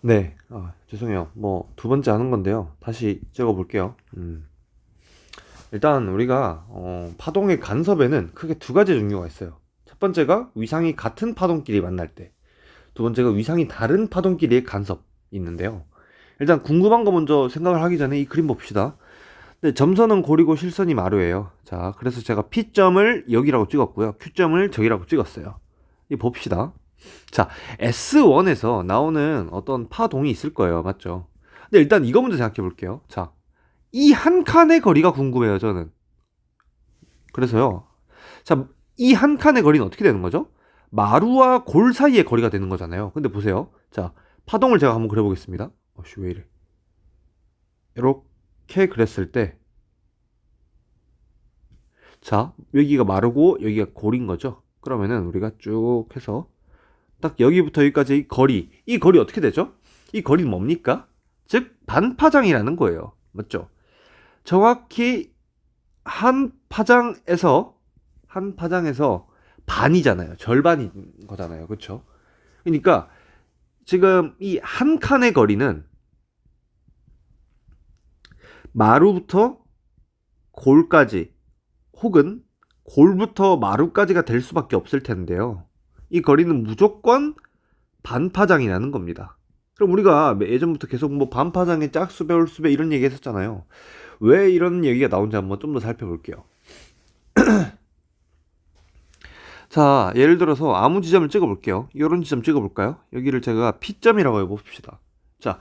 네, 죄송해요. 뭐, 두 번째 하는 건데요. 다시 적어 볼게요. 일단, 우리가, 파동의 간섭에는 크게 두 가지 종류가 있어요. 첫 번째가 위상이 같은 파동끼리 만날 때. 두 번째가 위상이 다른 파동끼리의 간섭이 있는데요. 일단, 궁금한 거 먼저 생각을 하기 전에 이 그림 봅시다. 네, 점선은 고리고 실선이 마루예요. 자, 그래서 제가 P점을 여기라고 찍었고요. Q점을 저기라고 찍었어요. 이 봅시다. 자, S1에서 나오는 어떤 파동이 있을 거예요. 맞죠? 근데 일단 이거 먼저 생각해 볼게요. 자, 이 한 칸의 거리가 궁금해요, 저는. 그래서요. 자, 이 한 칸의 거리는 어떻게 되는 거죠? 마루와 골 사이의 거리가 되는 거잖아요. 근데 보세요. 자, 파동을 제가 한번 그려보겠습니다. 어씨, 왜 이래. 이렇게 그렸을 때, 자, 여기가 마루고 여기가 골인 거죠? 그러면은 우리가 쭉 해서 딱 여기부터 여기까지 이 거리 어떻게 되죠? 이 거리는 뭡니까? 즉 반파장이라는 거예요. 맞죠? 정확히 한 파장에서 반이잖아요. 절반인 거잖아요. 그렇죠? 그러니까 지금 이 한 칸의 거리는 마루부터 골까지 혹은 골부터 마루까지가 될 수밖에 없을 텐데요. 이 거리는 무조건 반파장이라는 겁니다. 그럼 우리가 예전부터 계속 뭐 반파장의 짝수배, 홀수배 이런 얘기 했었잖아요. 왜 이런 얘기가 나온지 한번 좀 더 살펴볼게요. 자, 예를 들어서 아무 지점을 찍어볼게요. 이런 지점 찍어볼까요? 여기를 제가 P점이라고 해봅시다. 자,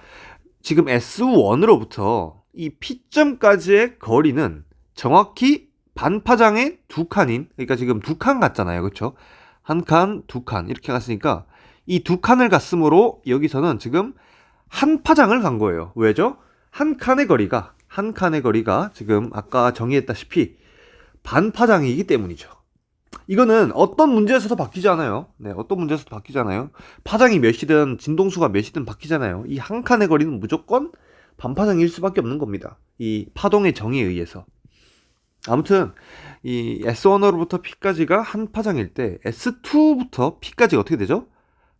지금 S1으로부터 이 P점까지의 거리는 정확히 반파장의 두 칸인, 그러니까 지금 두 칸 갔잖아요. 그쵸? 한 칸, 두 칸 이렇게 갔으니까 이 두 칸을 갔으므로 여기서는 지금 한 파장을 간 거예요. 왜죠? 한 칸의 거리가 지금 아까 정의했다시피 반파장이기 때문이죠. 이거는 어떤 문제에서도 바뀌지 않아요. 네, 어떤 문제에서도 바뀌지 않아요. 파장이 몇이든 진동수가 몇이든 바뀌잖아요. 이 한 칸의 거리는 무조건 반파장일 수밖에 없는 겁니다. 이 파동의 정의에 의해서. 아무튼 이 S1으로부터 P까지가 한 파장일 때 S2부터 P까지가 어떻게 되죠?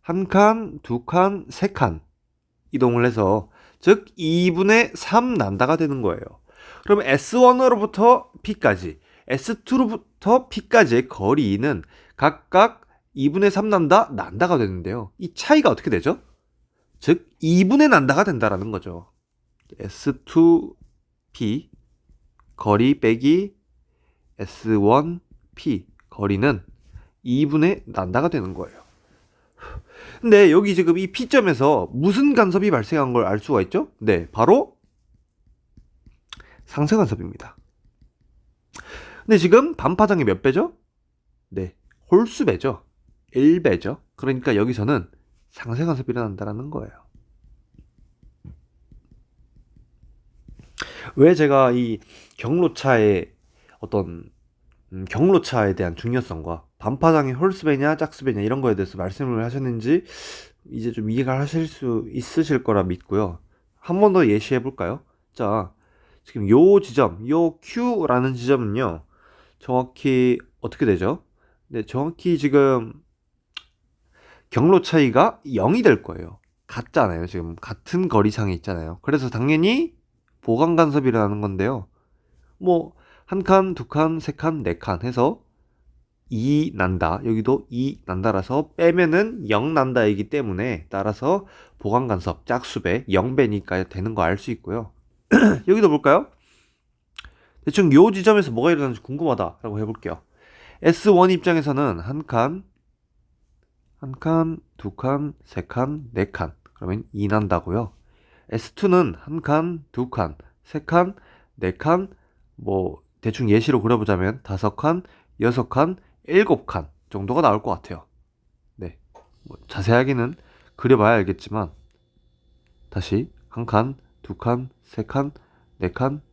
한 칸, 두 칸, 세 칸 이동을 해서 즉 2분의 3 난다가 되는 거예요. 그러면 S1으로부터 P까지, S2로부터 P까지의 거리는 각각 2분의 3 난다가 되는데요. 이 차이가 어떻게 되죠? 즉 2분의 난다가 된다라는 거죠. S2P 거리 빼기 S1P 거리는 2분의 난다가 되는 거예요. 근데 여기 지금 이 P점에서 무슨 간섭이 발생한 걸 알 수가 있죠? 네, 바로 상쇄 간섭입니다. 근데 지금 반파장이 몇 배죠? 네, 홀수배죠. 1배죠. 그러니까 여기서는 상쇄 간섭이 일어난다는 거예요. 왜 제가 이 경로차의 어떤 경로차에 대한 중요성과 반파장이 홀수배냐 짝수배냐 이런 거에 대해서 말씀을 하셨는지 이제 좀 이해가 하실 수 있으실 거라 믿고요. 한 번 더 예시해 볼까요? 자, 지금 요 지점, 요 Q라는 지점은요. 정확히 어떻게 되죠? 네, 정확히 지금 경로 차이가 0이 될 거예요. 같잖아요. 지금 같은 거리상에 있잖아요. 그래서 당연히 보강 간섭이라는 건데요. 뭐 한 칸, 두 칸, 세 칸, 네 칸 해서 2 난다. 여기도 2 난다라서 빼면은 0 난다이기 때문에 따라서 보강 간섭 짝수배 0배니까 되는 거 알 수 있고요. 여기도 볼까요? 대충 요 지점에서 뭐가 일어나는지 궁금하다라고 해볼게요. S1 입장에서는 한 칸, 두 칸, 세 칸, 네 칸. 그러면 2 난다고요. S2는 한 칸, 두 칸, 세 칸, 네 칸, 뭐 대충 예시로 그려보자면 다섯 칸, 여섯 칸, 일곱 칸 정도가 나올 것 같아요. 네, 뭐 자세하게는 그려봐야 알겠지만 다시 한 칸, 두 칸, 세 칸, 네 칸,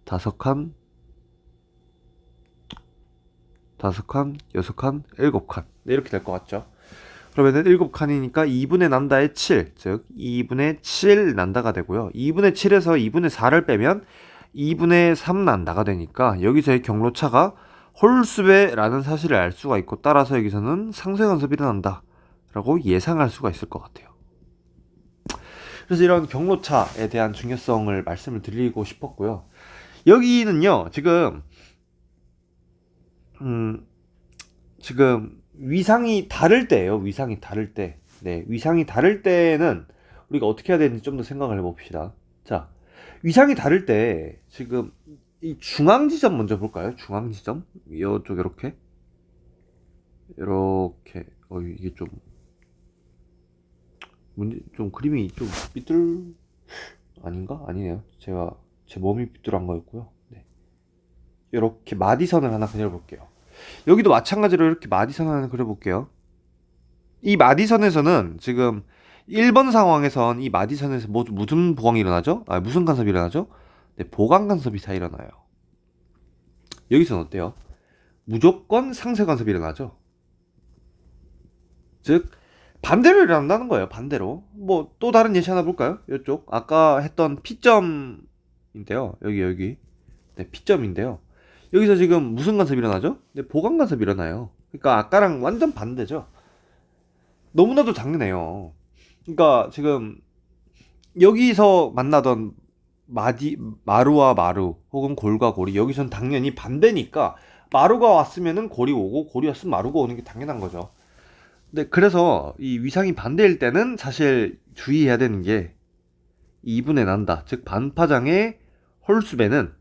다섯 칸, 다섯 칸, 여섯 칸, 일곱 칸. 네, 이렇게 될 것 같죠? 그러면은 일곱 칸이니까 2분의 난다의 7, 즉 2분의 7 난다가 되고요. 2분의 7에서 2분의 4를 빼면 2분의 3 난다가 되니까 여기서의 경로차가 홀수배라는 사실을 알 수가 있고 따라서 여기서는 상쇄간섭이 일어난다 라고 예상할 수가 있을 것 같아요. 그래서 이런 경로차에 대한 중요성을 말씀을 드리고 싶었고요. 여기는요, 음, 지금 위상이 다를 때예요. 위상이 다를 때. 네, 위상이 다를 때는 우리가 어떻게 해야 되는지 좀 더 생각을 해봅시다. 자, 위상이 다를 때 지금 이 중앙 지점 먼저 볼까요? 중앙 지점 이쪽 이렇게 이게 좀 문제 좀 그림이 좀 삐뚤 아닌가? 아니네요. 제가 제 몸이 삐뚤한 거였고요. 네. 이렇게 마디선을 하나 그려볼게요. 여기도 마찬가지로 이렇게 마디선 하나 그려볼게요. 이 마디선에서는 지금 1번 상황에선 이 마디선에서 무슨 보강이 일어나죠? 무슨 간섭이 일어나죠? 네, 보강 간섭이 다 일어나요. 여기서는 어때요? 무조건 상쇄 간섭이 일어나죠. 즉 반대로 일어난다는 거예요. 반대로. 뭐 또 다른 예시 하나 볼까요? 이쪽 아까 했던 P점인데요. 여기 네, P점인데요. 여기서 지금 무슨 간섭이 일어나죠? 네, 보강 간섭이 일어나요. 그러니까 아까랑 완전 반대죠. 너무나도 당연해요. 그러니까 지금 여기서 만나던 마루와 마루 혹은 골과 골이 여기선 당연히 반대니까 마루가 왔으면은 골이 오고 골이 왔으면 마루가 오는 게 당연한 거죠. 네, 그래서 이 위상이 반대일 때는 사실 주의해야 되는 게 2분의 난다. 즉 반파장의 홀수배는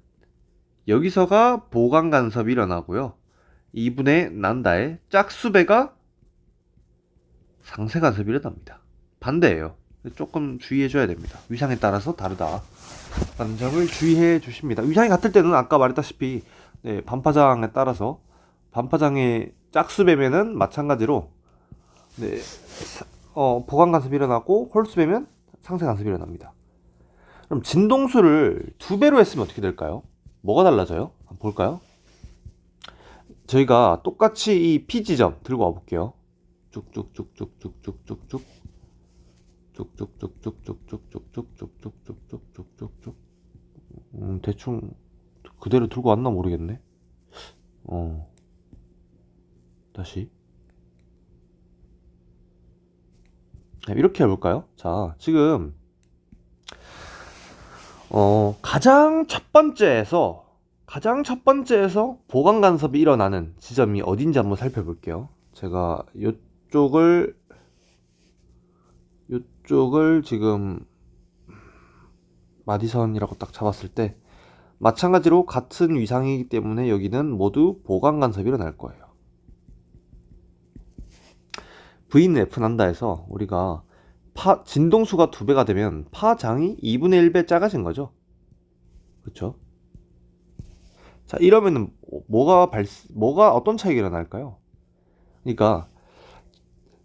여기서가 보강 간섭이 일어나고요. 2분의 난다의 짝수배가 상쇄 간섭이 일어납니다. 반대예요. 조금 주의해줘야 됩니다. 위상에 따라서 다르다. 라는 점을 주의해 주십니다. 위상이 같을 때는 아까 말했다시피 네, 반파장에 따라서 반파장의 짝수배면은 마찬가지로 네, 보강 간섭이 일어나고 홀수배면 상쇄 간섭이 일어납니다. 그럼 진동수를 2배로 했으면 어떻게 될까요? 뭐가 달라져요? 한번 볼까요? 저희가 똑같이 이 P 지점 들고 와볼게요. 쭉쭉쭉쭉쭉쭉쭉쭉 쭉쭉쭉쭉쭉쭉쭉쭉쭉쭉쭉쭉쭉 대충 그대로 들고 왔나 모르겠네. 다시 이렇게 해볼까요? 자, 지금 가장 첫 번째에서 보강 간섭이 일어나는 지점이 어딘지 한번 살펴볼게요. 제가 요쪽을 지금 마디선이라고 딱 잡았을 때 마찬가지로 같은 위상이기 때문에 여기는 모두 보강 간섭이 일어날 거예요. V는 F 난다 해서 우리가 진동수가 2배가 되면 파장이 2분의 1배 작아진 거죠. 그렇죠? 자, 이러면은 뭐가 어떤 차이가 일어날까요? 그러니까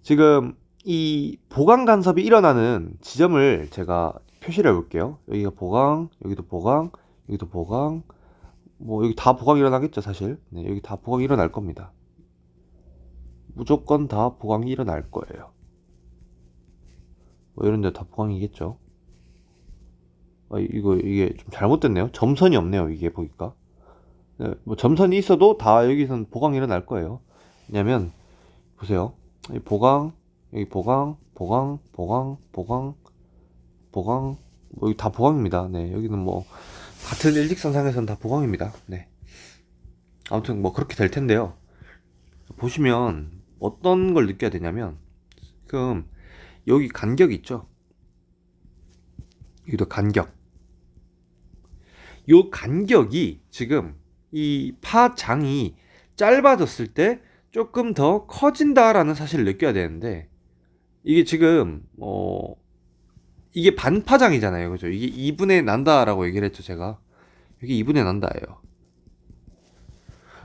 지금 이 보강 간섭이 일어나는 지점을 제가 표시를 해볼게요. 여기가 보강, 여기도 보강, 여기도 보강, 뭐 여기 다 보강이 일어나겠죠, 사실. 네, 여기 다 보강이 일어날 겁니다. 무조건 다 보강이 일어날 거예요. 뭐 이런 데 다 보강이겠죠. 이게 좀 잘못됐네요. 점선이 없네요, 이게 보니까. 네, 뭐 점선이 있어도 다 여기선 보강이 일어날 거예요. 왜냐면 보세요. 이 보강, 여기 보강, 보강, 보강, 보강, 보강, 뭐 여기 다 보강입니다. 네, 여기는 뭐 같은 일직선상에서는 다 보강입니다. 네. 아무튼 뭐 그렇게 될 텐데요. 보시면 어떤 걸 느껴야 되냐면 지금 여기 간격 있죠? 여기도 간격. 요 간격이 지금 이 파장이 짧아졌을 때 조금 더 커진다라는 사실을 느껴야 되는데 이게 지금 이게 반파장이잖아요. 그죠? 이게 2분의 난다라고 얘기를 했죠, 제가. 이게 2분의 난다예요.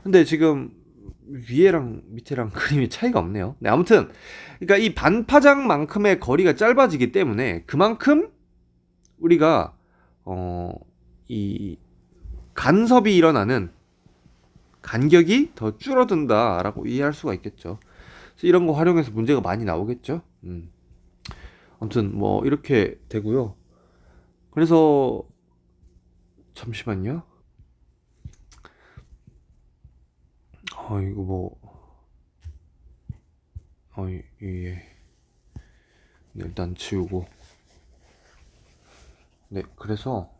근데 지금 위에랑 밑에랑 그림이 차이가 없네요. 네, 아무튼 그러니까 이 반파장만큼의 거리가 짧아지기 때문에 그만큼 우리가 이 간섭이 일어나는 간격이 더 줄어든다라고 이해할 수가 있겠죠. 그래서 이런 거 활용해서 문제가 많이 나오겠죠. 아무튼 뭐 이렇게 되고요. 그래서 잠시만요. 이거 뭐 예. 일단 지우고 네, 그래서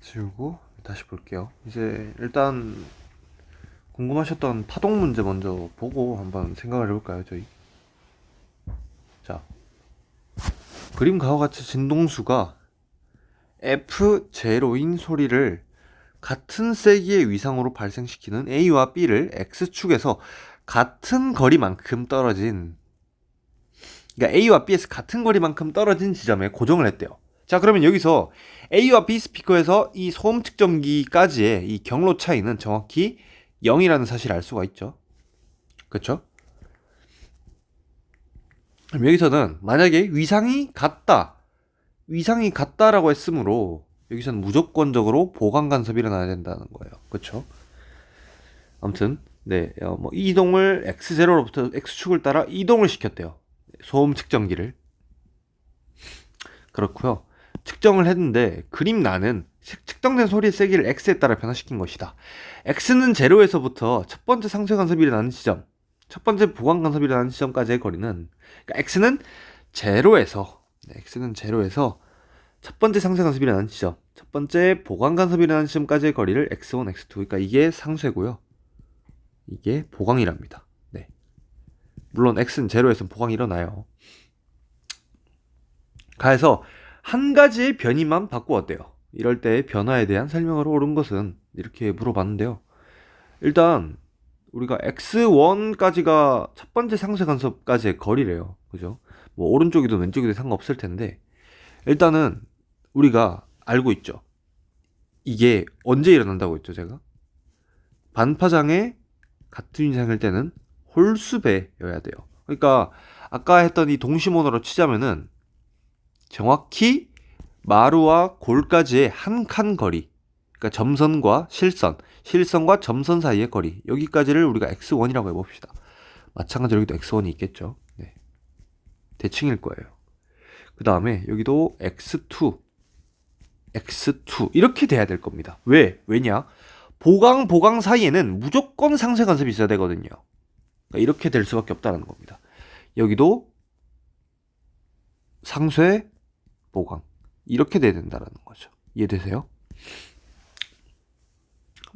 지우고 다시 볼게요. 이제 일단 궁금하셨던 파동 문제 먼저 보고 한번 생각을 해볼까요, 저희? 자, 그림 가와 같이 진동수가 F0인 소리를 같은 세기의 위상으로 발생시키는 A와 B를 X축에서 같은 거리만큼 떨어진, 그러니까 A와 B에서 같은 거리만큼 떨어진 지점에 고정을 했대요. 자, 그러면 여기서 A와 B 스피커에서 이 소음 측정기까지의 이 경로 차이는 정확히 0이라는 사실을 알 수가 있죠. 그쵸? 그럼 여기서는 만약에 위상이 같다라고 했으므로 여기서는 무조건적으로 보강 간섭이 일어나야 된다는 거예요. 그쵸? 아무튼 네, 뭐 이동을 X0로부터 X축을 따라 이동을 시켰대요. 소음 측정기를. 그렇고요. 측정을 했는데 그림란은 측정된 소리의 세기를 X에 따라 변화시킨 것이다. X는 제로에서부터 첫 번째 상쇄 간섭이 일어나는 지점, 첫 번째 보강 간섭이 일어나는 지점까지의 거리는, 그러니까 X는 제로에서 첫 번째 상쇄 간섭이 일어나는 지점, 첫 번째 보강 간섭이 일어나는 지점까지의 거리를 X1, X2, 그러니까 이게 상쇄고요. 이게 보강이랍니다. 네. 물론 X는 제로에서는 보강이 일어나요. 가해서 한 가지의 변이만 바꾸었대요. 이럴 때 변화에 대한 설명을 옳은 것은 이렇게 물어봤는데요. 일단 우리가 X1까지가 첫 번째 상쇄 간섭까지의 거리래요. 그죠? 뭐 오른쪽이든 왼쪽이든 상관없을 텐데 일단은 우리가 알고 있죠. 이게 언제 일어난다고 했죠, 제가? 반파장의 같은 위상일 때는 홀수배여야 돼요. 그러니까 아까 했던 이 동시모너로 치자면은 정확히 마루와 골까지의 한 칸 거리, 그러니까 점선과 실선과 점선 사이의 거리, 여기까지를 우리가 X1이라고 해봅시다. 마찬가지로 여기도 X1이 있겠죠. 네. 대칭일 거예요. 그 다음에 여기도 X2 이렇게 돼야 될 겁니다. 왜냐? 보강 사이에는 무조건 상쇄 간섭이 있어야 되거든요. 그러니까 이렇게 될 수밖에 없다는 겁니다. 여기도 상쇄, 보강 이렇게 돼야 된다는 거죠. 이해되세요?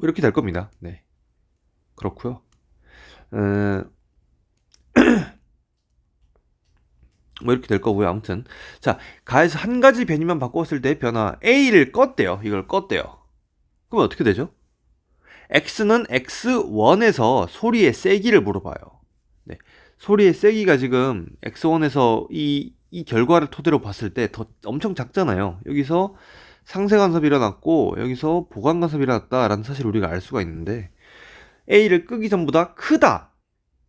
이렇게 될 겁니다. 네, 그렇고요. 뭐 이렇게 될 거고요. 아무튼 자, 가에서 한 가지 변이만 바꾸었을 때 변화 A를 껐대요. 이걸 껐대요. 그럼 어떻게 되죠? X는 X1에서 소리의 세기를 물어봐요. 네, 소리의 세기가 지금 X1에서 이 결과를 토대로 봤을 때 더 엄청 작잖아요. 여기서 상쇄 간섭이 일어났고 여기서 보강 간섭이 일어났다라는 사실을 우리가 알 수가 있는데 A를 끄기 전보다 크다.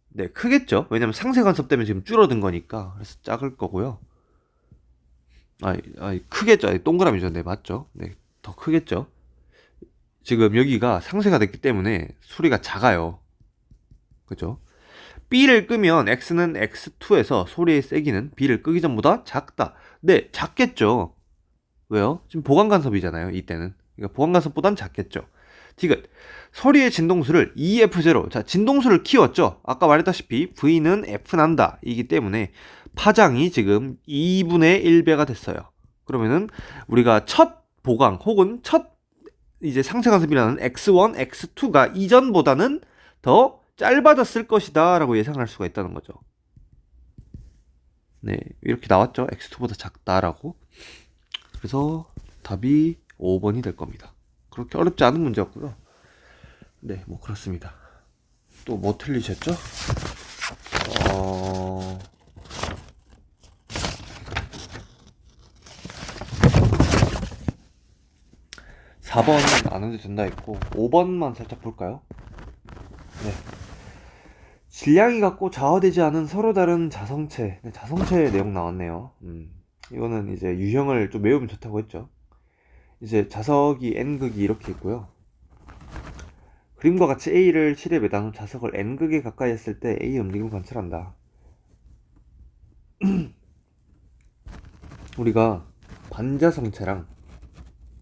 네, 크겠죠. 왜냐면 상쇄 간섭 때문에 지금 줄어든 거니까. 그래서 작을 거고요. 크겠죠. 동그라미죠. 네, 맞죠. 네, 더 크겠죠. 지금 여기가 상쇄가 됐기 때문에 소리가 작아요. 그죠? B를 끄면 X는 X2에서 소리의 세기는 B를 끄기 전보다 작다. 네, 작겠죠. 왜요? 지금 보강 간섭이잖아요. 이때는. 그러니까 보강 간섭보단 작겠죠. 디귿. 소리의 진동수를 EF0. 자, 진동수를 키웠죠. 아까 말했다시피 V는 F 난다. 이기 때문에 파장이 지금 2분의 1배가 됐어요. 그러면은 우리가 첫 보강 혹은 첫 이제 상쇄 간섭이라는 X1, X2가 이전보다는 더 짧아졌을 것이다 라고 예상할 수가 있다는 거죠. 네, 이렇게 나왔죠. X2보다 작다라고. 그래서 답이 5번이 될 겁니다. 그렇게 어렵지 않은 문제였고요. 네, 뭐 그렇습니다. 또 뭐 틀리셨죠? 4번은 안 해도 된다 했고 5번만 살짝 볼까요? 네. 질량이 같고 좌우되지 않은 서로 다른 자성체. 네, 자성체 내용 나왔네요. 이거는 이제 유형을 좀 외우면 좋다고 했죠. 이제 자석이 N극이 이렇게 있고요. 그림과 같이 A를 실에 매단 후 자석을 N극에 가까이 했을 때 A의 움직임을 관찰한다. 우리가 반자성체랑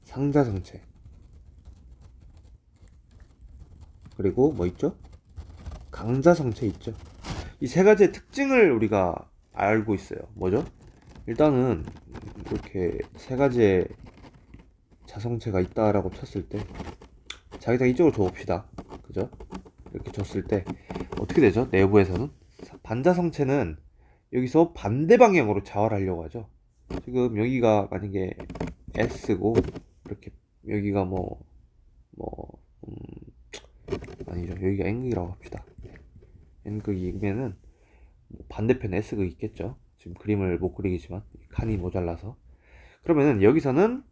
상자성체 그리고 뭐 있죠? 강자성체 있죠. 이 세 가지의 특징을 우리가 알고 있어요. 뭐죠? 일단은 이렇게 세 가지의 자성체가 있다라고 쳤을 때 자기장 이쪽으로 줘봅시다. 그죠? 이렇게 줬을 때 어떻게 되죠? 내부에서는 반자성체는 여기서 반대 방향으로 자활 하려고 하죠. 지금 여기가 만약에 S고 이렇게 여기가 뭐 아니죠. 여기가 N극이라고 합시다. N극이면은 반대편에 S극이 있겠죠. 지금 그림을 못 그리겠지만 칸이 모자라서 그러면은 여기서는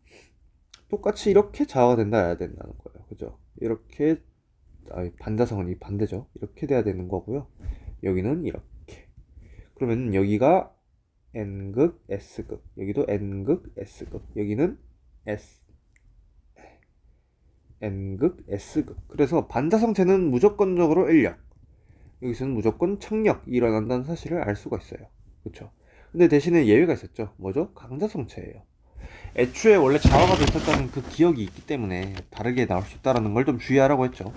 똑같이 이렇게 좌화가 된다 해야 된다는 거예요. 그죠? 이렇게 반자성은 이 반대죠. 이렇게 돼야 되는 거고요. 여기는 이렇게. 그러면 여기가 N극, S극. 여기도 N극, S극. 여기는 N극, S극. 그래서 반자성체는 무조건적으로 인력. 여기서는 무조건 청력이 일어난다는 사실을 알 수가 있어요. 그렇죠? 근데 대신에 예외가 있었죠. 뭐죠? 강자성체예요. 애초에 원래 좌화가 됐었다는 그 기억이 있기 때문에 다르게 나올 수 있다는 걸 좀 주의하라고 했죠.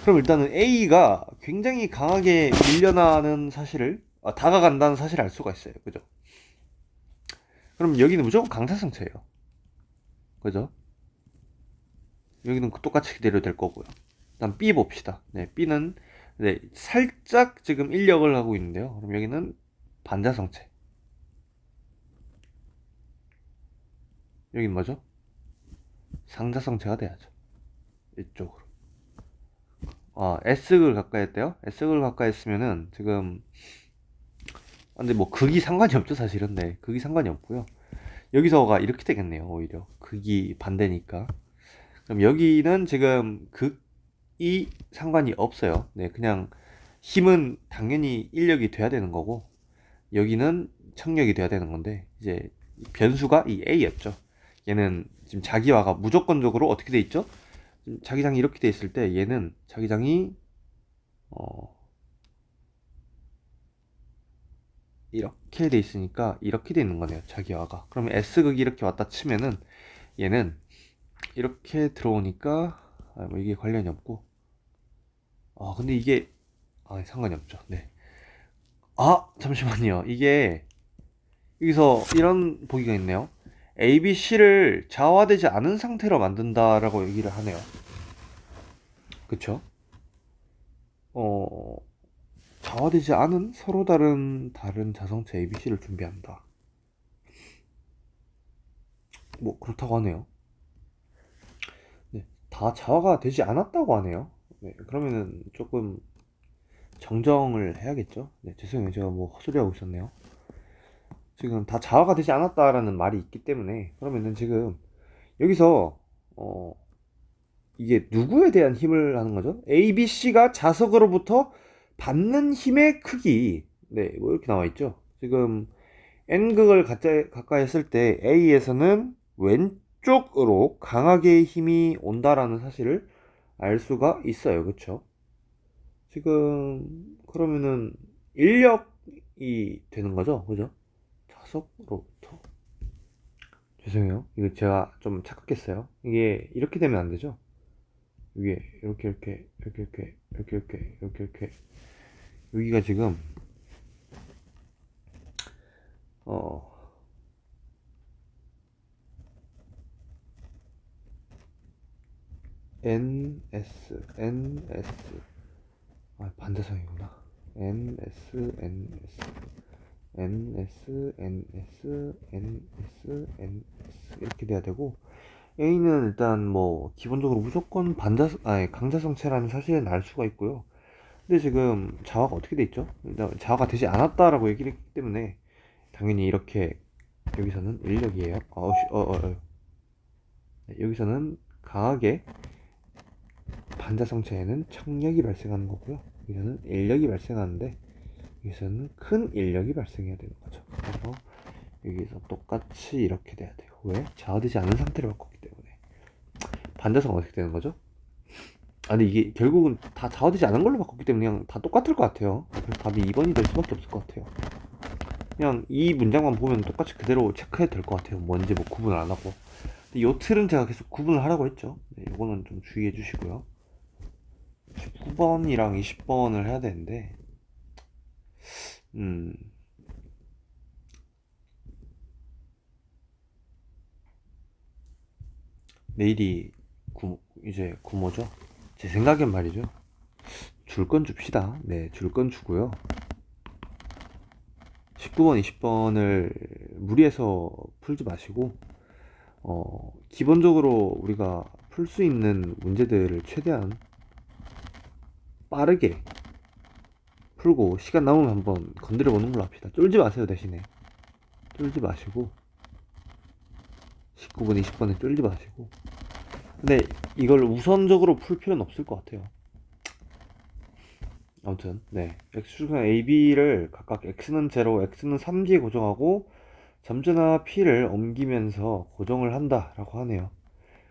그럼 일단은 A가 굉장히 강하게 밀려나는 사실을 다가간다는 사실을 알 수가 있어요. 그죠? 그럼 여기는 무조건 강타성체예요. 그죠? 여기는 똑같이 그대로 될 거고요. 다음 B 봅시다. 네, B는 네, 살짝 지금 인력을 하고 있는데요. 그럼 여기는 반자성체. 여긴 뭐죠? 상자성체가 돼야죠. 이쪽으로. S극을 가까이 했대요. S극을 가까이 했으면은 지금 근데 뭐 극이 상관이 없죠 사실은. 네, 극이 상관이 없고요. 여기서가 이렇게 되겠네요. 오히려 극이 반대니까. 그럼 여기는 지금 극이 상관이 없어요. 네, 그냥 힘은 당연히 인력이 돼야 되는 거고 여기는 청력이 돼야 되는 건데 이제 변수가 이 A였죠. 얘는 지금 자기화가 무조건적으로 어떻게 돼 있죠? 자기장이 이렇게 돼 있을 때 얘는 자기장이 이렇게 돼 있으니까 이렇게 돼 있는 거네요. 자기화가. 그러면 S극이 이렇게 왔다 치면은 얘는 이렇게 들어오니까 뭐 이게 관련이 없고 근데 이게 상관이 없죠. 네. 잠시만요. 이게 여기서 이런 보기가 있네요. A, B, C를 좌화되지 않은 상태로 만든다라고 얘기를 하네요. 그쵸? 좌화되지 않은 서로 다른 자성체 A, B, C를 준비한다. 뭐 그렇다고 하네요. 네, 다 좌화가 되지 않았다고 하네요. 네, 그러면은 조금 정정을 해야겠죠? 네, 죄송해요. 제가 뭐 헛소리하고 있었네요. 지금 다 좌화가 되지 않았다라는 말이 있기 때문에 그러면은 지금 여기서 이게 누구에 대한 힘을 하는 거죠? A, B, C가 자석으로부터 받는 힘의 크기. 네, 뭐 이렇게 나와 있죠. 지금 N극을 가까이 했을 때 A에서는 왼쪽으로 강하게 힘이 온다라는 사실을 알 수가 있어요. 그쵸? 지금 그러면은 인력이 되는 거죠. 그죠? 자석으로부터. 죄송해요. 이거 제가 좀 착각했어요. 이게 이렇게 되면 안 되죠? 이게 이렇게 여기가 지금 어 NS 반대상이구나. NS 이렇게 돼야 되고 A는 일단 뭐 기본적으로 무조건 강자성체라는 사실은 알 수가 있고요. 근데 지금 자화가 어떻게 돼 있죠? 일단 자화가 되지 않았다라고 얘기를 했기 때문에 당연히 이렇게 여기서는 인력이에요. 네, 여기서는 강하게 반자성체에는 청력이 발생하는 거고요. 여기서는 인력이 발생하는데 여기서는 큰 인력이 발생해야 되는 거죠. 그래서 여기서 똑같이 이렇게 돼야 돼요. 왜? 좌화되지 않은 상태를 바꿨기 때문에. 반자성 어떻게 되는 거죠? 근데 이게 결국은 다 좌화되지 않은 걸로 바꿨기 때문에 그냥 다 똑같을 것 같아요. 그래서 답이 2번이 될 수밖에 없을 것 같아요. 그냥 이 문장만 보면 똑같이 그대로 체크해도 될 것 같아요. 뭔지 뭐 구분을 안 하고. 근데 요 틀은 제가 계속 구분을 하라고 했죠. 네, 이거는 좀 주의해 주시고요. 19번이랑 20번을 해야 되는데 음, 내일이 이제 구모죠. 제 생각엔 말이죠. 줄 건 줍시다. 네, 줄 건 주고요. 19번, 20번을 무리해서 풀지 마시고, 기본적으로 우리가 풀 수 있는 문제들을 최대한 빠르게 풀고, 시간 남으면 한번 건드려 보는 걸로 합시다. 쫄지 마세요, 대신에. 쫄지 마시고, 19번, 20번에 쫄지 마시고. 근데 이걸 우선적으로 풀 필요는 없을 것 같아요. 아무튼 네, x축은 AB를 각각 x는 0, x는 3D에 고정하고 점자나 P를 옮기면서 고정을 한다 라고 하네요.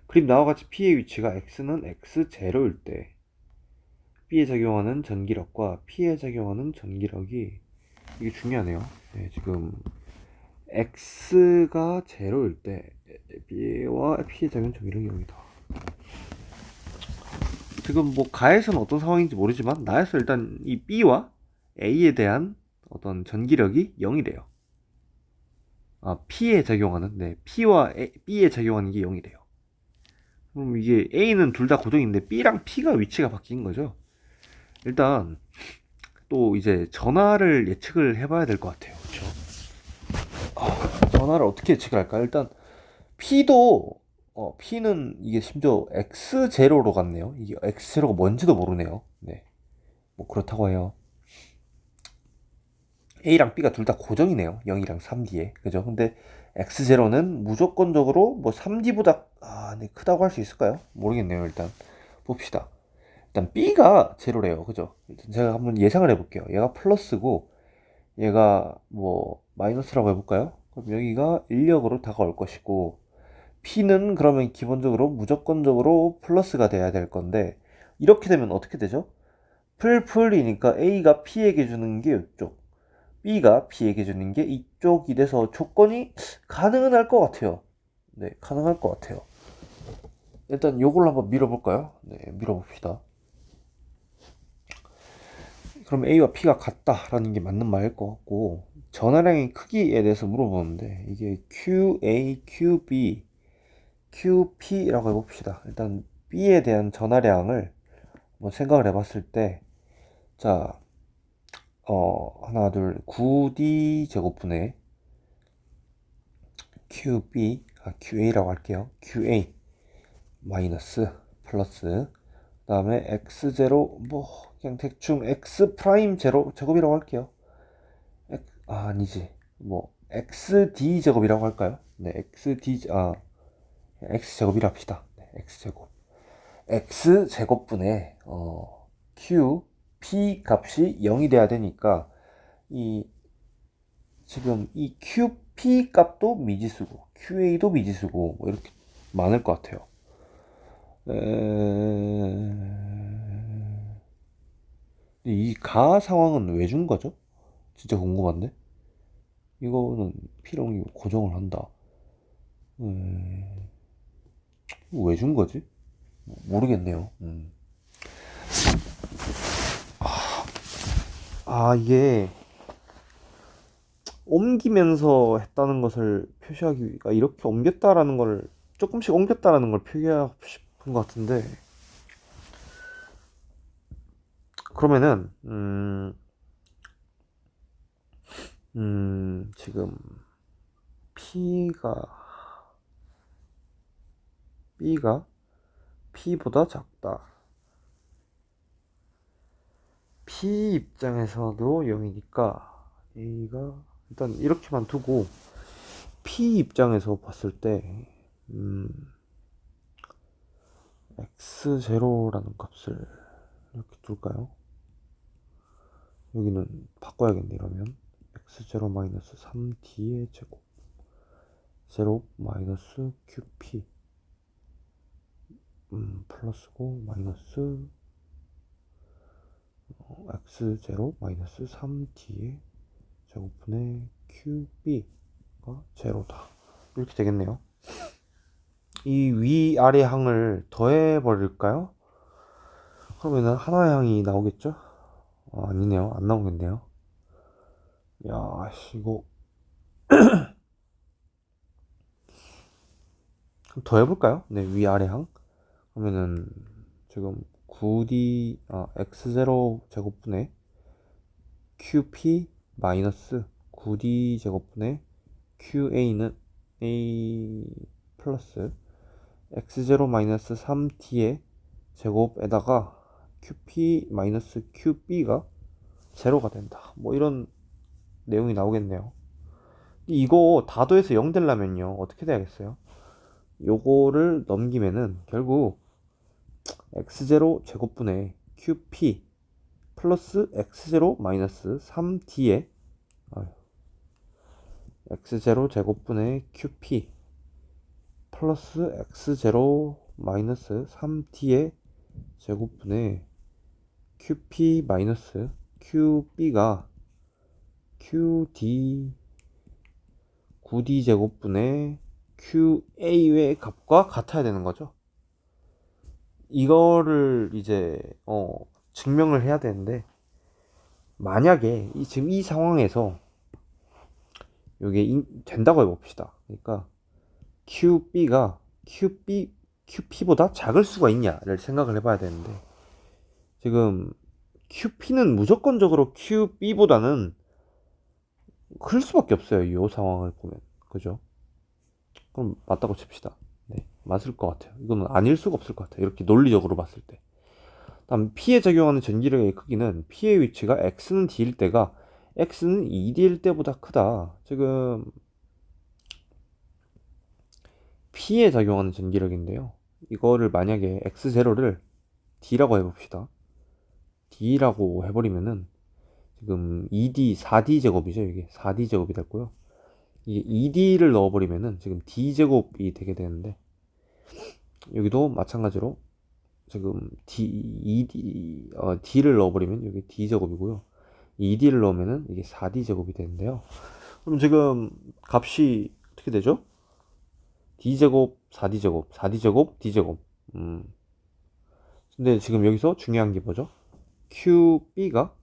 그림 나와 같이 P의 위치가 x는 x0일 때 B에 작용하는 전기력과 P에 작용하는 전기력이, 이게 중요하네요. 네, 지금 x가 0일 때 B와 P에 작용 전기력이 0이다. 지금 뭐 가에서는 어떤 상황인지 모르지만 나에서 일단 이 B와 A에 대한 어떤 전기력이 0이래요. 아, P에 작용하는, 네, B에 작용하는 게 0이래요. 그럼 이게 A는 둘 다 고정인데 B랑 P가 위치가 바뀐 거죠. 일단 또 이제 전하를 예측을 해봐야 될 것 같아요. 그렇죠? 전하를 어떻게 예측을 할까? 일단 P도 P는 이게 심지어 X0로 갔네요. 이게 X0가 뭔지도 모르네요. 네, 뭐 그렇다고 해요. A랑 B가 둘 다 고정이네요. 0이랑 3D에. 그죠? 근데 X0는 무조건적으로 뭐 3D보다 네, 크다고 할 수 있을까요? 모르겠네요. 일단 봅시다. 일단 B가 제로래요. 그죠? 일단 제가 한번 예상을 해볼게요. 얘가 플러스고 얘가 뭐 마이너스라고 해볼까요? 그럼 여기가 인력으로 다가올 것이고, P는 그러면 기본적으로 무조건적으로 플러스가 돼야 될 건데, 이렇게 되면 어떻게 되죠? 풀풀이니까 A가 P에게 주는 게 이쪽, B가 B에게 주는 게 이쪽이 돼서 조건이 가능은 할 것 같아요. 네, 가능할 것 같아요. 일단 요걸 한번 밀어볼까요? 네, 밀어봅시다. 그럼 A와 P가 같다라는 게 맞는 말일 것 같고, 전화량의 크기에 대해서 물어보는데 이게 QA, QB, QP라고 해봅시다. 일단 B에 대한 전화량을 뭐 생각을 해봤을 때, 자, 하나, 둘, 9D 제곱분의 QA라고 할게요. QA 마이너스 플러스, 그 다음에 x0, 뭐 그냥 대충 x 프라임 제로 제곱이라고 할게요. 아니지, 뭐 xd 제곱이라고 할까요? 네, x 제곱이라 합시다. 네, x 제곱, x 제곱분의 q p 값이 0이 돼야 되니까, 이 지금 이 qp 값도 미지수고 qa도 미지수고 뭐 이렇게 많을 것 같아요. 이 가 상황은 왜 준 거죠? 진짜 궁금한데? 이거는 P랑 고정을 한다. 왜 준 거지? 모르겠네요. 이게 옮기면서 했다는 것을 표시하기, 이렇게 옮겼다라는 걸, 조금씩 옮겼다라는 걸 표기하고 싶은 것 같은데, 그러면은 지금 P가 B가 P보다 작다. P 입장에서도 0이니까 A가, 일단 이렇게만 두고 P 입장에서 봤을 때 x0라는 값을 이렇게 둘까요? 여기는 바꿔야겠네. 이러면 x0 마이너스 3d의 제곱, 0 마이너스 qp, 플러스고 마이너스 x0 마이너스 3d의 제곱분의 qb가 제로다. 이렇게 되겠네요. 이 위아래 항을 더해 버릴까요? 그러면은 하나의 항이 나오겠죠? 아니네요. 안 나오겠네요. 야, 이거 더 해볼까요? 네, 위아래 항. 그러면은 지금 9D x0 제곱분의 qp 마이너스 9D 제곱분의 qa는 a 플러스 x0 마이너스 3t의 제곱에다가 qp 마이너스 qb가 제로가 된다. 뭐 이런 내용이 나오겠네요. 이거 다도에서 0 되려면요 어떻게 돼야겠어요? 요거를 넘기면은 결국 x0 제곱분의 qp 플러스 x0 마이너스 3d의 x0 제곱분의 qp 플러스 x0 마이너스 3t의 제곱분의 qp 마이너스 qb가 qd 9d 제곱분의 qa의 값과 같아야 되는 거죠. 이거를 이제 증명을 해야 되는데, 만약에 지금 이 상황에서 이게 된다고 해봅시다. 그러니까 QB가 QP보다 작을 수가 있냐를 생각을 해봐야 되는데, 지금 QP는 무조건적으로 QB보다는 클 수밖에 없어요. 이 상황을 보면. 그죠? 그럼 맞다고 칩시다. 네, 맞을 것 같아요. 이거는 아닐 수가 없을 것 같아요. 이렇게 논리적으로 봤을 때. 다음 P에 적용하는 전기력의 크기는 P의 위치가 X는 D일 때가 X는 2D일 때보다 크다. 지금 P에 적용하는 전기력인데요. 이거를 만약에 X0를 D라고 해봅시다. D라고 해버리면은 지금 2D, 4D 제곱이죠. 이게 4D 제곱이 됐고요. 이게 2D를 넣어버리면은 지금 D 제곱이 되게 되는데, 여기도 마찬가지로 지금 D를 넣어버리면 여기 D 제곱이고요. 2D를 넣으면은 이게 4D 제곱이 되는데요. 그럼 지금 값이 어떻게 되죠? D 제곱, 4D 제곱, 4D 제곱, D 제곱. 근데 지금 여기서 중요한 게 뭐죠? QB가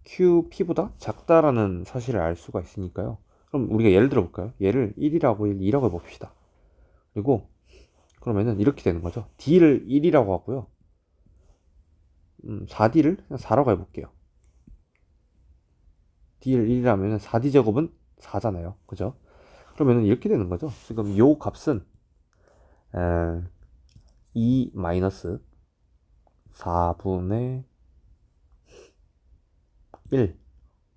QP보다 작다라는 사실을 알 수가 있으니까요. 그럼 우리가 예를 들어 볼까요? 얘를 1이라고 2라고 해봅시다. 그리고 그러면은 이렇게 되는 거죠. D를 1이라고 하고요. 4D를 그냥 4라고 해볼게요. D를 1이라면 4D 제곱은 4잖아요. 그죠? 그러면은 이렇게 되는 거죠. 지금 요 값은 2 마이너스 4분의 1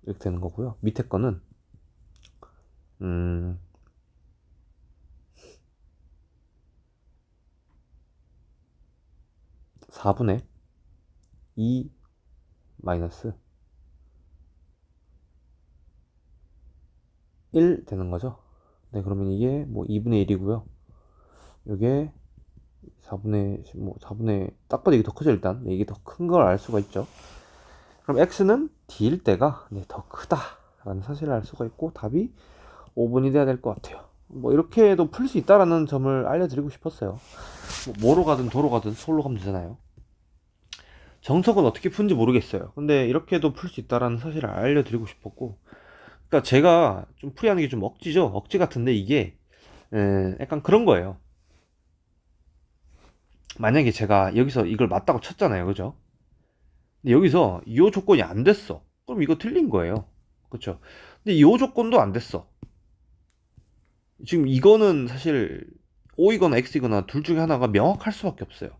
이렇게 되는 거고요. 밑에 거는 4분의 2 마이너스 1 되는 거죠. 네, 그러면 이게 뭐 2분의 1이고요. 이게 4분의 딱 봐도 이게 더 크죠. 일단 네, 이게 더 큰 걸 알 수가 있죠. 그럼 x는 d일 때가 더 크다 라는 사실을 알 수가 있고, 답이 5분이 돼야 될 것 같아요. 뭐 이렇게도 풀 수 있다라는 점을 알려드리고 싶었어요. 뭐로 가든 도로 가든 솔로 가면 되잖아요. 정석은 어떻게 푸는지 모르겠어요. 근데 이렇게도 풀 수 있다라는 사실을 알려드리고 싶었고, 그러니까 제가 좀 풀이하는 게 좀 억지죠. 억지 같은데 이게 약간 그런 거예요. 만약에 제가 여기서 이걸 맞다고 쳤잖아요. 그죠? 근데 여기서 이 조건이 안 됐어. 그럼 이거 틀린 거예요. 그쵸? 근데 이 조건도 안 됐어. 지금 이거는 사실 O이거나 X이거나 둘 중에 하나가 명확할 수밖에 없어요.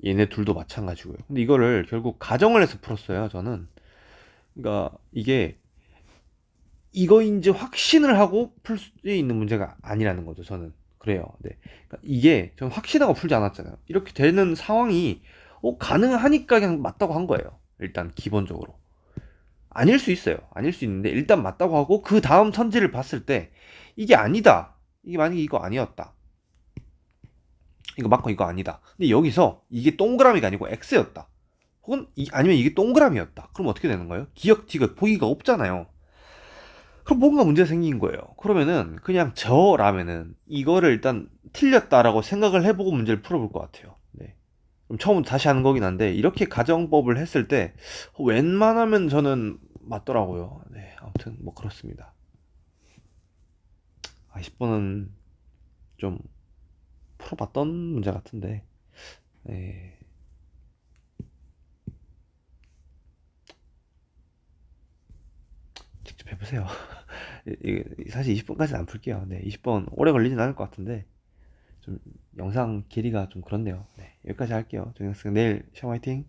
얘네 둘도 마찬가지고요. 근데 이거를 결국 가정을 해서 풀었어요. 저는. 그러니까 이게 이거인지 확신을 하고 풀 수 있는 문제가 아니라는 거죠. 저는 그래요. 네. 그러니까 이게 저는 확신하고 풀지 않았잖아요. 이렇게 되는 상황이 가능하니까 그냥 맞다고 한 거예요. 일단 기본적으로. 아닐 수 있어요. 아닐 수 있는데 일단 맞다고 하고 그 다음 선지를 봤을 때 이게 아니다. 이게 만약에 이거 아니었다. 이거 맞고 이거 아니다. 근데 여기서 이게 동그라미가 아니고 X였다. 혹은 아니면 이게 동그라미였다. 그럼 어떻게 되는 거예요? 기억, 디귿, 보기가 없잖아요. 그럼 뭔가 문제가 생긴 거예요. 그러면은 그냥 저라면은 이거를 일단 틀렸다라고 생각을 해보고 문제를 풀어볼 것 같아요. 네. 그럼 처음부터 다시 하는 거긴 한데, 이렇게 가정법을 했을 때 웬만하면 저는 맞더라고요. 네, 아무튼 뭐 그렇습니다. 20번은 좀 풀어봤던 문제 같은데, 네, 직접 해보세요. 사실 20번까지는 안 풀게요. 네, 20번 오래 걸리진 않을 것 같은데, 좀 영상 길이가 좀 그렇네요. 네, 여기까지 할게요. 정영승 내일 시험 화이팅!